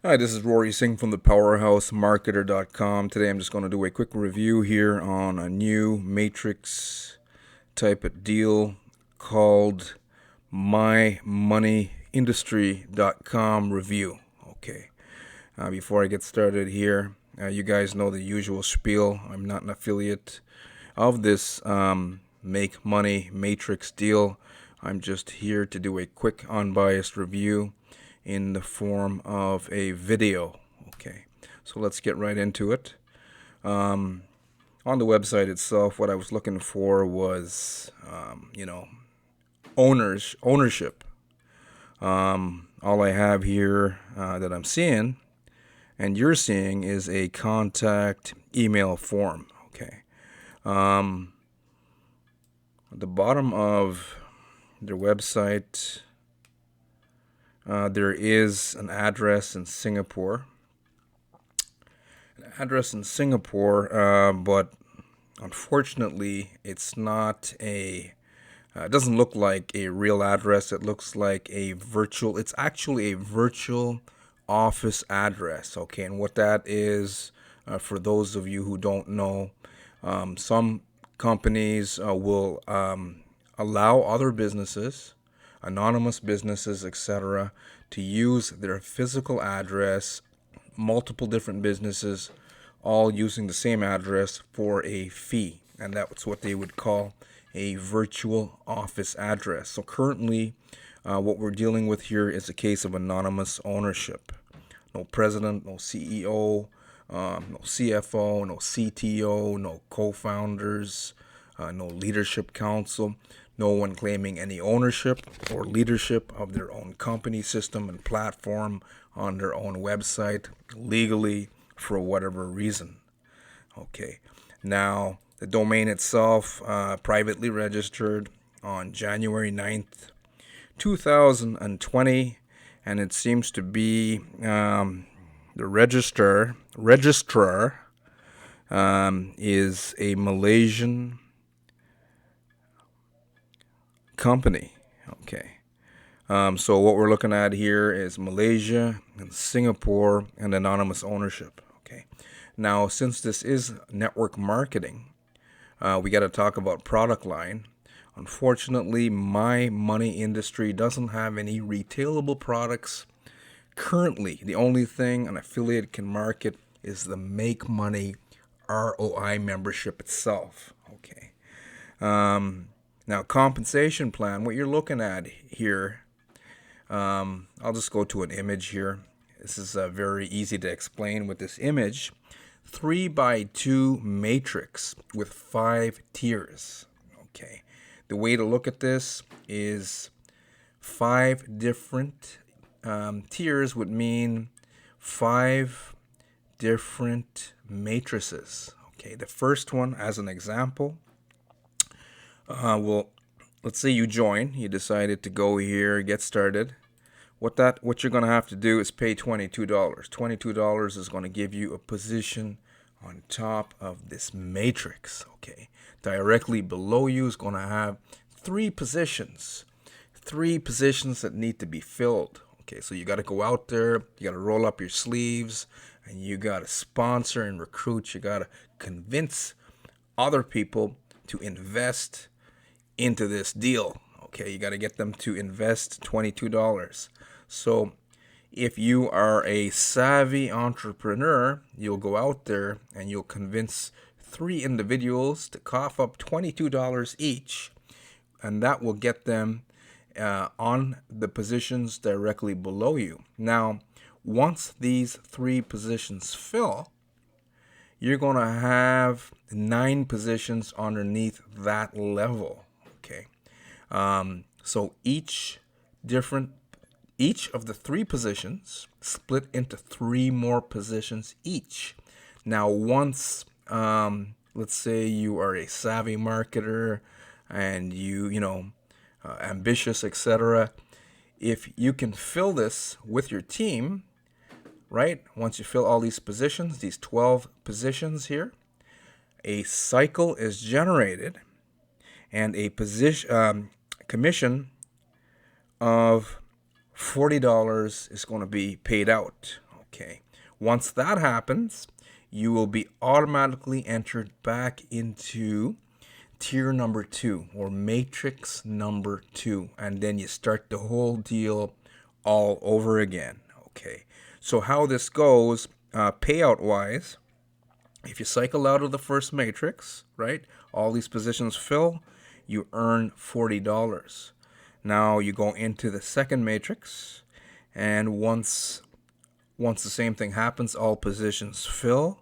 Hi, this is Rory Singh from the PowerhouseMarketer.com. Today I'm just going to do a quick review here on a new matrix type of deal called MyMoneyIndustry.com review. Okay, before I get started here, you guys know the usual spiel. I'm not an affiliate of this Make Money Matrix deal. I'm just here to do a quick unbiased review in the form of a video. Okay, so let's get right into it. On the website itself, what I was looking for was, ownership. All I have here that I'm seeing and you're seeing is a contact email form. Okay. At the bottom of their website, there is an address in Singapore. But unfortunately, it's not a. It doesn't look like a real address. It looks like a virtual. It's actually a virtual office address. Okay, and what that is, for those of you who don't know, some companies will allow other businesses, anonymous businesses, etc., to use their physical address, multiple different businesses, all using the same address for a fee. And that's what they would call a virtual office address. So currently, what we're dealing with here is a case of anonymous ownership. No president, no CEO, no CFO, no CTO, no co-founders, no leadership council, no one claiming any ownership or leadership of their own company system and platform on their own website legally for whatever reason. Okay, now the domain itself privately registered on January 9th, 2020, and it seems to be the registrar is a Malaysian company. Okay. So what we're looking at here is Malaysia and Singapore and anonymous ownership. Okay. Now, since this is network marketing, we got to talk about product line. Unfortunately, My Money Industry doesn't have any retailable products currently. The only thing an affiliate can market is the Make Money ROI membership itself. Okay. Now, compensation plan, what you're looking at here, I'll just go to an image here. This is very easy to explain with this image. 3x2 matrix with 5 tiers. Okay. The way to look at this is 5 different tiers would mean 5 different matrices. Okay. The first one, as an example, well, let's say you join. You decided to go here, get started. What you're going to have to do is pay $22. $22 is going to give you a position on top of this matrix. Okay, directly below you is going to have 3 positions that need to be filled. Okay, so you got to go out there, you got to roll up your sleeves, and you got to sponsor and recruit. You got to convince other people to invest into this deal. Okay, you got to get them to invest $22. So if you are a savvy entrepreneur, you'll go out there and you'll convince 3 individuals to cough up $22 each, and that will get them on the positions directly below you. Now, once these 3 positions fill, you're going to have 9 positions underneath that level. Okay, so each of the 3 positions split into 3 more positions each. Now, once let's say you are a savvy marketer and ambitious, etc. If you can fill this with your team, right? Once you fill all these positions, these 12 positions here, a cycle is generated and a commission of $40 is going to be paid out. Okay. Once that happens, you will be automatically entered back into tier number 2 or matrix number 2, and then you start the whole deal all over again. Okay. So how this goes, payout wise, if you cycle out of the first matrix, right, all these positions fill, you earn $40. Now you go into the second matrix, and once the same thing happens, all positions fill,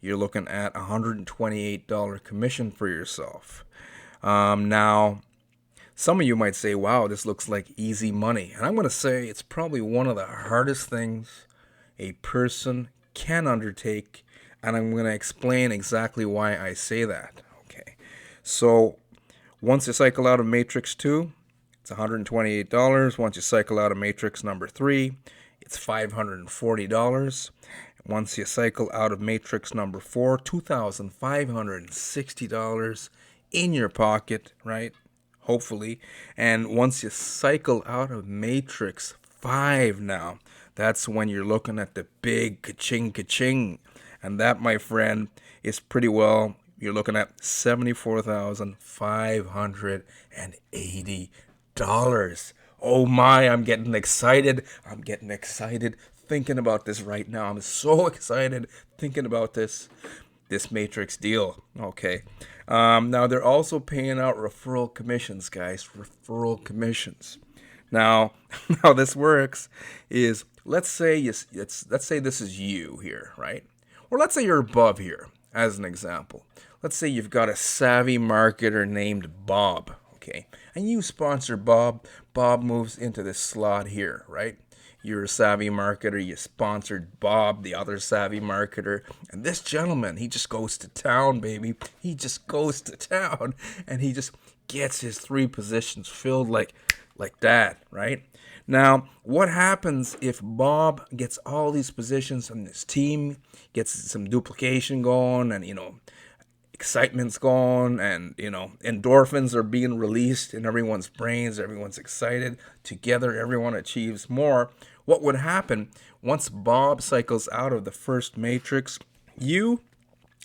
you're looking at $128 commission for yourself. Now, some of you might say, wow, this looks like easy money. And I'm going to say it's probably one of the hardest things a person can undertake, and I'm going to explain exactly why I say that. Okay, so once you cycle out of matrix 2, it's $128. Once you cycle out of matrix number 3, it's $540. Once you cycle out of matrix number 4, $2,560 in your pocket, right? Hopefully. And once you cycle out of matrix 5 now, that's when you're looking at the big ka-ching ka-ching. And that, my friend, is pretty well, you're looking at $74,580. Oh my, I'm getting excited. I'm getting excited thinking about this right now. I'm so excited thinking about this matrix deal. Okay. Now they're also paying out referral commissions, guys. Referral commissions. Now, how this works is, let's say this is you here, right? Or let's say you're above here, as an example. Let's say you've got a savvy marketer named Bob, okay? And you sponsor Bob. Bob moves into this slot here, right? You're a savvy marketer. You sponsored Bob, the other savvy marketer. And this gentleman, he just goes to town, baby. He just goes to town. And he just gets his 3 positions filled like that, right? Now, what happens if Bob gets all these positions and his team gets some duplication going, and, excitement's gone, and, endorphins are being released in everyone's brains, everyone's excited, together everyone achieves more. What would happen once Bob cycles out of the first matrix? You,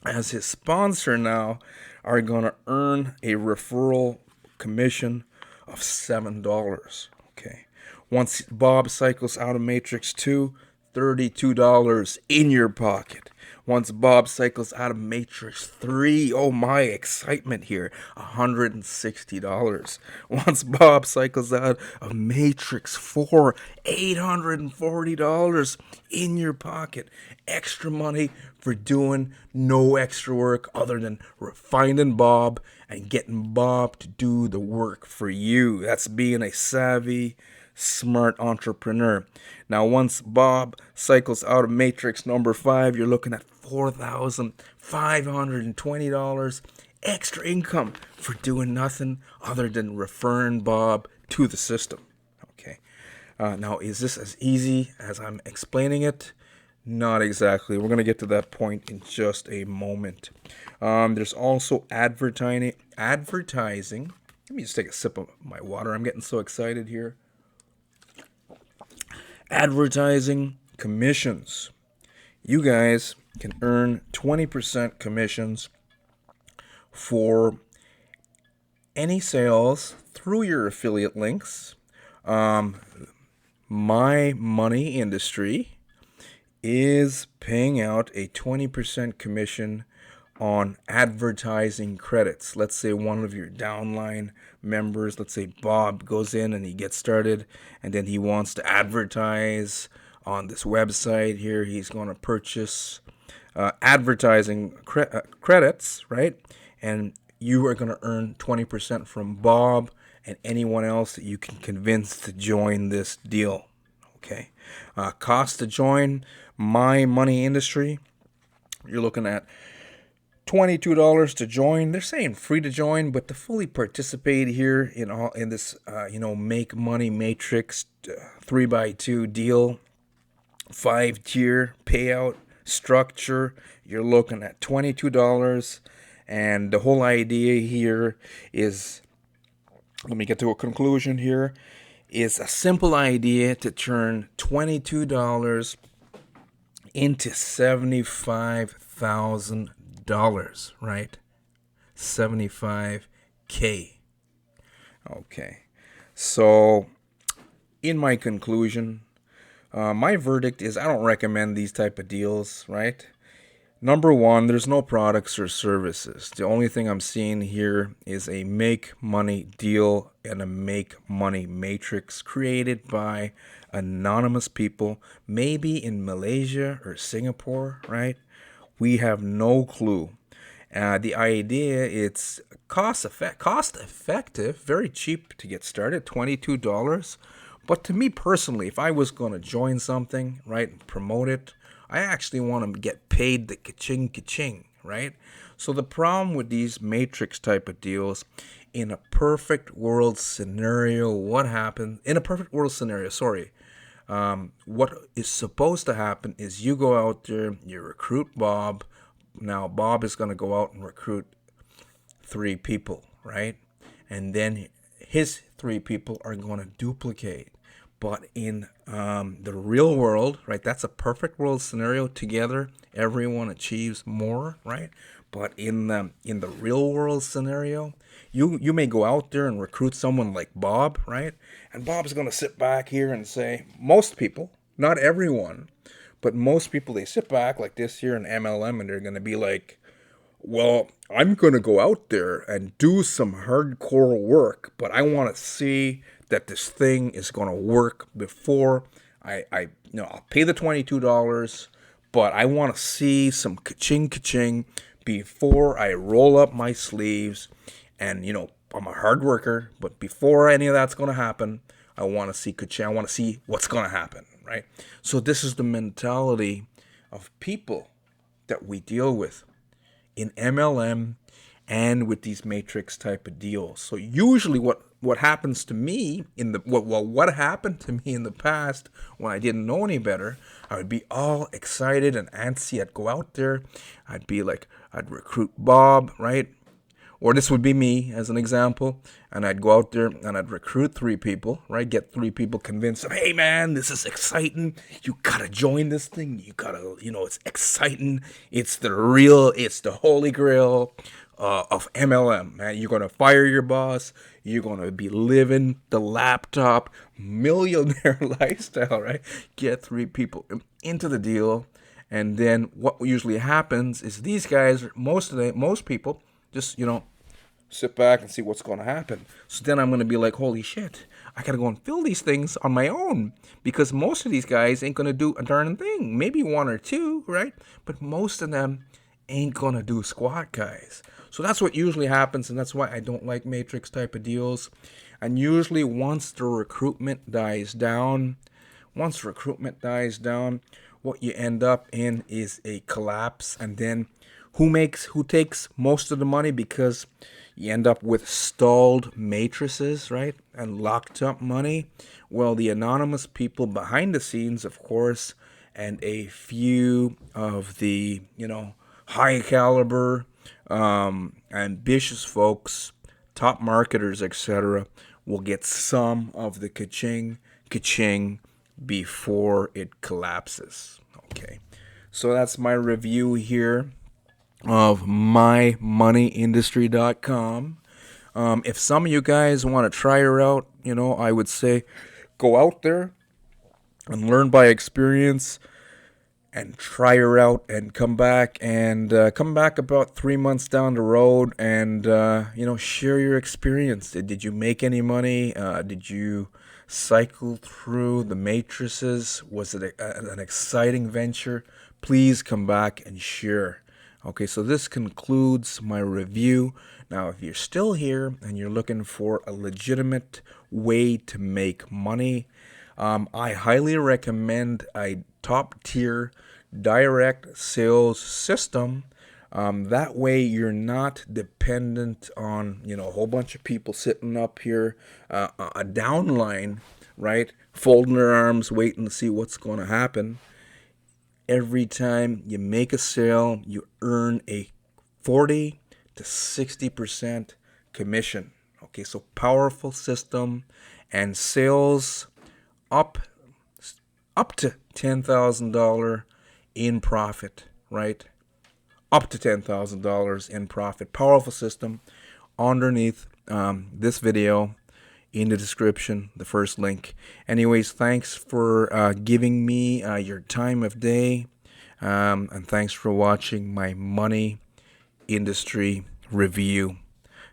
as his sponsor now, are going to earn a referral commission of $7. Okay. Once Bob cycles out of matrix 2, $32 in your pocket. Once Bob cycles out of matrix 3, oh my excitement here, $160. Once Bob cycles out of matrix 4, $840 in your pocket. Extra money for doing no extra work other than finding Bob and getting Bob to do the work for you. That's being a savvy, smart entrepreneur. Now, once Bob cycles out of matrix number 5, you're looking at $4,520 extra income for doing nothing other than referring Bob to the system. Okay. Now, is this as easy as I'm explaining it? Not exactly. We're going to get to that point in just a moment. There's also advertising. Let me just take a sip of my water. I'm getting so excited here. Advertising commissions. You guys can earn 20% commissions for any sales through your affiliate links. MyMoneyIndustry is paying out a 20% commission on advertising credits. Let's say one of your downline members, let's say Bob, goes in and he gets started, and then he wants to advertise on this website here. He's going to purchase advertising credits, right? And you are going to earn 20% from Bob and anyone else that you can convince to join this deal. Okay. Cost to join MyMoneyIndustry, you're looking at $22 to join. They're saying free to join, but to fully participate here in this make money matrix 3x2 deal, 5-tier payout structure, you're looking at $22. And the whole idea here is, let me get to a conclusion here, is a simple idea to turn $22 into $75,000, right? 75K. Okay. So, in my conclusion, my verdict is I don't recommend these type of deals, right? Number one, there's no products or services. The only thing I'm seeing here is a make money deal and a make money matrix created by anonymous people, maybe in Malaysia or Singapore, right? We have no clue. The idea, it's cost effective, very cheap to get started, $22. But to me personally, if I was going to join something, right, and promote it, I actually want to get paid the ka-ching ka-ching, right? So the problem with these matrix type of deals, in a perfect world scenario, what happens? In a perfect world scenario, sorry, what is supposed to happen is you go out there, you recruit Bob. Now Bob is going to go out and recruit 3 people, right? And then his 3 people are going to duplicate. But in the real world, right, that's a perfect world scenario. Together, everyone achieves more, right? But in the real world scenario, you may go out there and recruit someone like Bob, right? And Bob's going to sit back here and say, most people, not everyone, but most people, they sit back like this here in MLM and they're going to be like, well, I'm going to go out there and do some hardcore work, but I want to see that this thing is going to work before I'll pay the $22, but I want to see some ka-ching ka-ching before I roll up my sleeves. And, I'm a hard worker, but before any of that's going to happen, I want to see ka-ching. I want to see what's going to happen, right? So this is the mentality of people that we deal with in MLM and with these matrix type of deals. So usually what happens to me what happened to me in the past when I didn't know any better, I would be all excited and antsy. I'd go out there, I'd recruit Bob, right? Or this would be me as an example, and I'd go out there and I'd recruit 3 people, right? Get 3 people convinced of, hey man, this is exciting. You gotta join this thing. You gotta, it's exciting. It's the holy grail of MLM, man. You're gonna fire your boss. You're gonna be living the laptop millionaire lifestyle, right? Get 3 people into the deal, and then what usually happens is these guys, most people, just sit back and see what's going to happen. So then I'm going to be like, holy shit, I got to go and fill these things on my own, because most of these guys ain't going to do a darn thing. Maybe 1 or 2, right? But most of them ain't going to do squat, guys. So that's what usually happens, and that's why I don't like matrix type of deals. And usually once recruitment dies down, what you end up in is a collapse. And then who takes most of the money? Because you end up with stalled matrices, right? And locked up money. Well, the anonymous people behind the scenes, of course, and a few of the, high caliber, ambitious folks, top marketers, etc., will get some of the ka-ching before it collapses. Okay. So that's my review here of MyMoneyIndustry.com. If some of you guys want to try her out, I would say go out there and learn by experience and try her out and come back about 3 months down the road and, share your experience. Did you make any money? Did you cycle through the matrices? Was it an exciting venture? Please come back and share. Okay, so this concludes my review. Now, if you're still here and you're looking for a legitimate way to make money, I highly recommend a top-tier direct sales system. That way you're not dependent on, a whole bunch of people sitting up here, a downline, right? Folding their arms, waiting to see what's going to happen. Every time you make a sale, you earn a 40 to 60% commission. Okay, so powerful system, and sales up to $10,000 in profit, right? Up to $10,000 in profit. Powerful system. Underneath this video, in the description, the first link. Anyways, thanks for giving me your time of day, and thanks for watching my money industry review.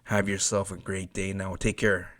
Have yourself a great day now. Take care.